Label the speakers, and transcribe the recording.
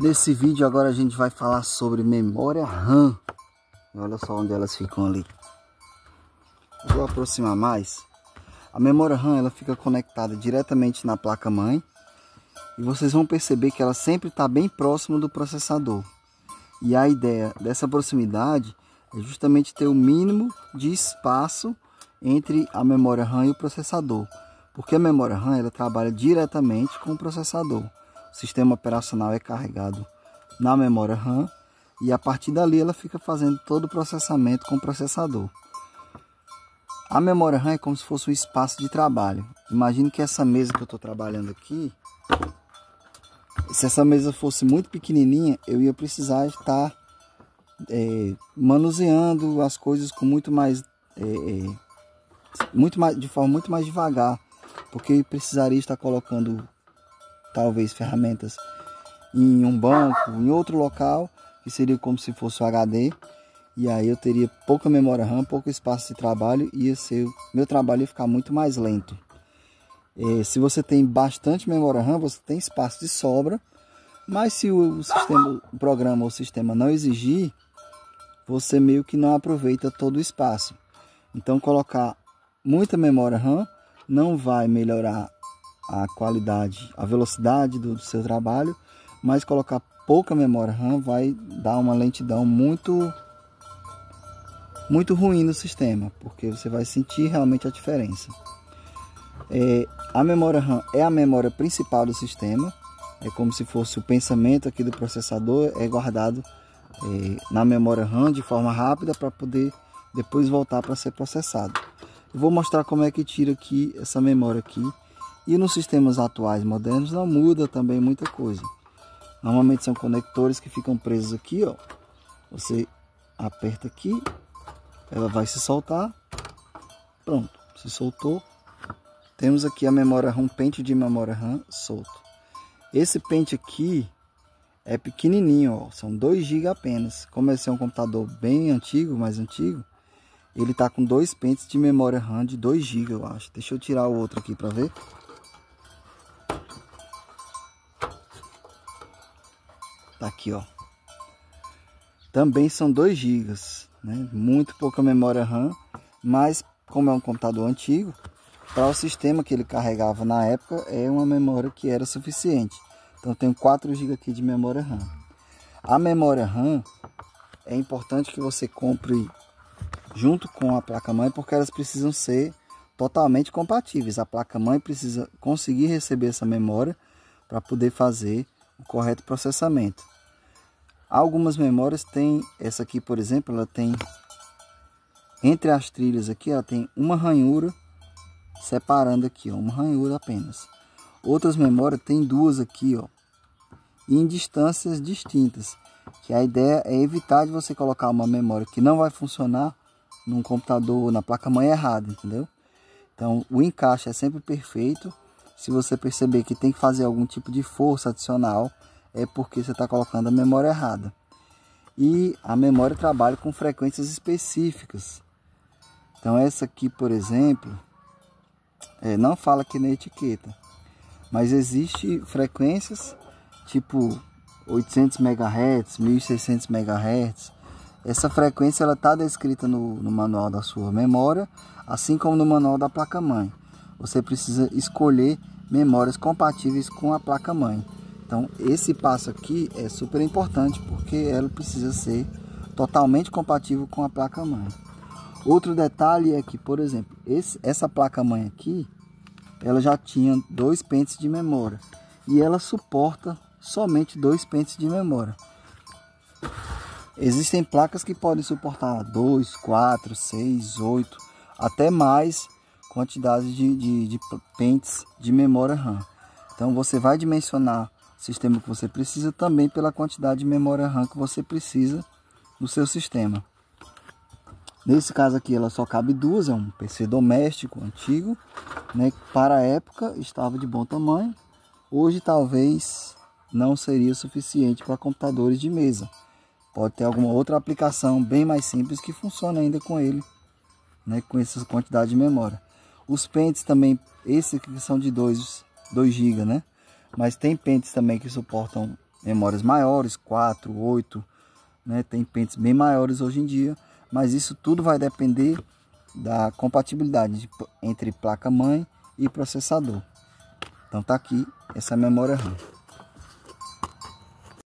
Speaker 1: Nesse vídeo agora a gente vai falar sobre memória RAM. Olha só onde elas ficam ali. Vou aproximar mais. A memória RAM ela fica conectada diretamente na placa-mãe. E vocês vão perceber que ela sempre está bem próximo do processador. E a ideia dessa proximidade é justamente ter o mínimo de espaço entre a memória RAM e o processador. Porque a memória RAM ela trabalha diretamente com o processador. O sistema operacional é carregado na memória RAM e a partir dali ela fica fazendo todo o processamento com o processador. A memória RAM é como se fosse um espaço de trabalho. Imagine que essa mesa que eu estou trabalhando aqui, se essa mesa fosse muito pequenininha, eu ia precisar estar manuseando as coisas com de forma muito mais devagar, porque eu precisaria estar colocando talvez ferramentas em um banco, em outro local, que seria como se fosse o HD, e aí eu teria pouca memória RAM, pouco espaço de trabalho, e meu trabalho ia ficar muito mais lento. Se você tem bastante memória RAM, você tem espaço de sobra, mas se o programa ou o sistema não exigir, você meio que não aproveita todo o espaço. Então colocar muita memória RAM não vai melhorar a qualidade, a velocidade do seu trabalho, mas colocar pouca memória RAM vai dar uma lentidão muito ruim no sistema, porque você vai sentir realmente a diferença. A memória RAM é a memória principal do sistema, é como se fosse o pensamento aqui do processador, é guardado na memória RAM de forma rápida para poder depois voltar para ser processado. Eu vou mostrar como é que tira aqui essa memória aqui. E nos sistemas atuais modernos não muda também muita coisa. Normalmente são conectores que ficam presos aqui, ó. Você aperta aqui, ela vai se soltar. Pronto, se soltou. Temos aqui a memória RAM, um pente de memória RAM solto. Esse pente aqui é pequenininho, ó, são 2 GB apenas. Como esse é um computador bem antigo, mais antigo, ele tá com 2 pentes de memória RAM de 2 GB, eu acho. Deixa eu tirar o outro aqui para ver. Tá aqui, ó. Também são 2 GB, né? Muito pouca memória RAM, mas como é um computador antigo, para o sistema que ele carregava na época, é uma memória que era suficiente. Então eu tenho 4 GB aqui de memória RAM. A memória RAM é importante que você compre junto com a placa-mãe, porque elas precisam ser totalmente compatíveis. A placa-mãe precisa conseguir receber essa memória para poder fazer o correto processamento. Algumas memórias têm, essa aqui por exemplo, ela tem entre as trilhas aqui, ela tem uma ranhura separando aqui, ó, uma ranhura apenas. Outras memórias tem 2 aqui, ó, em distâncias distintas, que a ideia é evitar de você colocar uma memória que não vai funcionar num computador, na placa-mãe errada, entendeu? Então o encaixe é sempre perfeito. Se você perceber que tem que fazer algum tipo de força adicional, é porque você está colocando a memória errada. E a memória trabalha com frequências específicas. Então essa aqui, por exemplo, não fala aqui na etiqueta, mas existe frequências tipo 800 MHz, 1600 MHz. Essa frequência ela está descrita no manual da sua memória, assim como no manual da placa-mãe. Você precisa escolher memórias compatíveis com a placa-mãe. Então esse passo aqui é super importante, porque ela precisa ser totalmente compatível com a placa-mãe. Outro detalhe é que, por exemplo, essa placa-mãe aqui, ela já tinha 2 pentes de memória e ela suporta somente 2 pentes de memória. Existem placas que podem suportar 2, 4, 6, 8, até mais quantidade de pentes de memória RAM. Então você vai dimensionar o sistema que você precisa também pela quantidade de memória RAM que você precisa no seu sistema. Nesse caso aqui ela só cabe 2, é um PC doméstico antigo, né? Para a época estava de bom tamanho. Hoje talvez não seria suficiente para computadores de mesa. Pode ter alguma outra aplicação bem mais simples que funcione ainda com ele, né? Com essa quantidade de memória. Os pentes também, esses aqui são de 2 GB, né? Mas tem pentes também que suportam memórias maiores, 4, 8, né? Tem pentes bem maiores hoje em dia, mas isso tudo vai depender da compatibilidade entre placa-mãe e processador. Então tá aqui essa memória RAM.